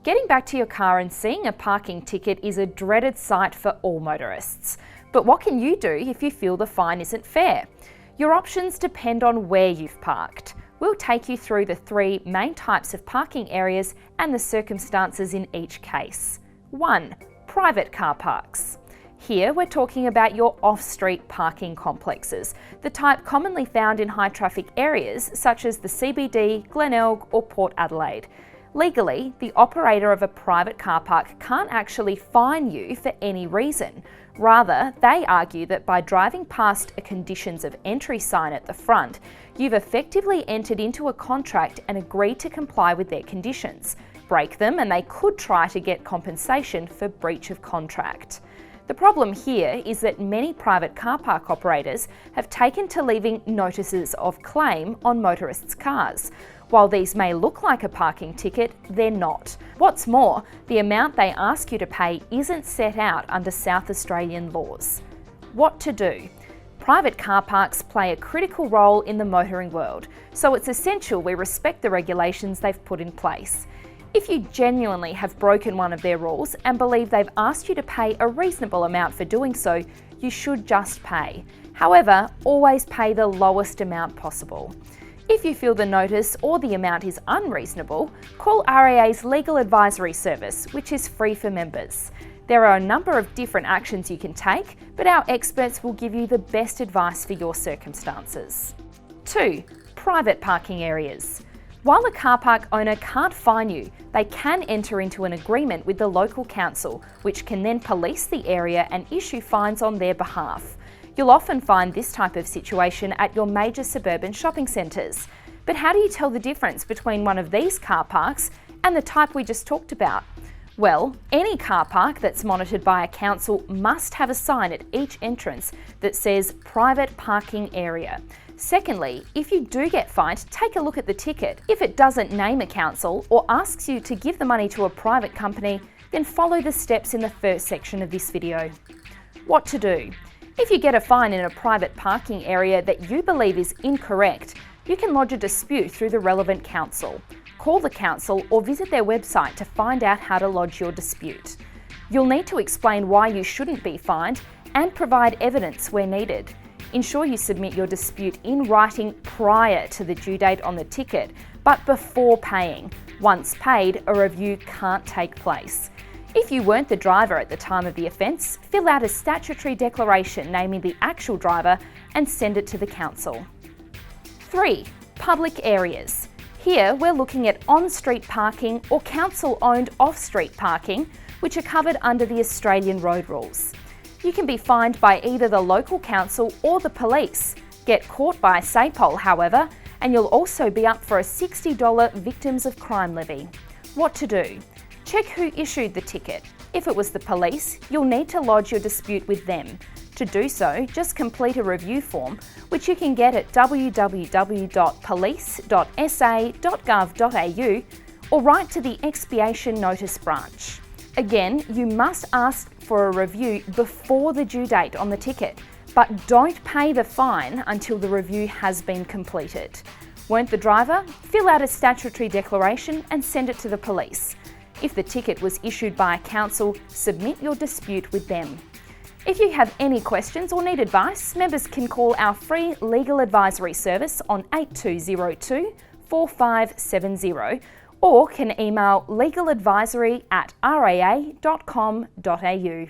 Getting back to your car and seeing a parking ticket is a dreaded sight for all motorists. But what can you do if you feel the fine isn't fair? Your options depend on where you've parked. We'll take you through the three main types of parking areas and the circumstances in each case. 1. Private car parks. Here we're talking about your off-street parking complexes, the type commonly found in high traffic areas such as the CBD, Glenelg or Port Adelaide. Legally, the operator of a private car park can't actually fine you for any reason. Rather, they argue that by driving past a conditions of entry sign at the front, you've effectively entered into a contract and agreed to comply with their conditions. Break them and they could try to get compensation for breach of contract. The problem here is that many private car park operators have taken to leaving notices of claim on motorists' cars. While these may look like a parking ticket, they're not. What's more, the amount they ask you to pay isn't set out under South Australian laws. What to do? Private car parks play a critical role in the motoring world, so it's essential we respect the regulations they've put in place. If you genuinely have broken one of their rules and believe they've asked you to pay a reasonable amount for doing so, you should just pay. However, always pay the lowest amount possible. If you feel the notice or the amount is unreasonable, call RAA's Legal Advisory Service, which is free for members. There are a number of different actions you can take, but our experts will give you the best advice for your circumstances. 2. Private parking areas. While a car park owner can't fine you, they can enter into an agreement with the local council, which can then police the area and issue fines on their behalf. You'll often find this type of situation at your major suburban shopping centres. But how do you tell the difference between one of these car parks and the type we just talked about? Well, any car park that's monitored by a council must have a sign at each entrance that says private parking area. Secondly, if you do get fined, take a look at the ticket. If it doesn't name a council or asks you to give the money to a private company, then follow the steps in the first section of this video. What to do? If you get a fine in a private parking area that you believe is incorrect, you can lodge a dispute through the relevant council. Call the council or visit their website to find out how to lodge your dispute. You'll need to explain why you shouldn't be fined and provide evidence where needed. Ensure you submit your dispute in writing prior to the due date on the ticket, but before paying. Once paid, a review can't take place. If you weren't the driver at the time of the offence, fill out a statutory declaration naming the actual driver and send it to the council. 3. Public areas. Here we're looking at on-street parking or council-owned off-street parking, which are covered under the Australian road rules. You can be fined by either the local council or the police. Get caught by SAPOL, however, and you'll also be up for a $60 Victims of Crime levy. What to do? Check who issued the ticket. If it was the police, you'll need to lodge your dispute with them. To do so, just complete a review form, which you can get at www.police.sa.gov.au or write to the Expiation Notice branch. Again, you must ask for a review before the due date on the ticket, but don't pay the fine until the review has been completed. Weren't the driver? Fill out a statutory declaration and send it to the police. If the ticket was issued by a council, submit your dispute with them. If you have any questions or need advice, members can call our free legal advisory service on 8202 4570 or can email legaladvisory@raa.com.au.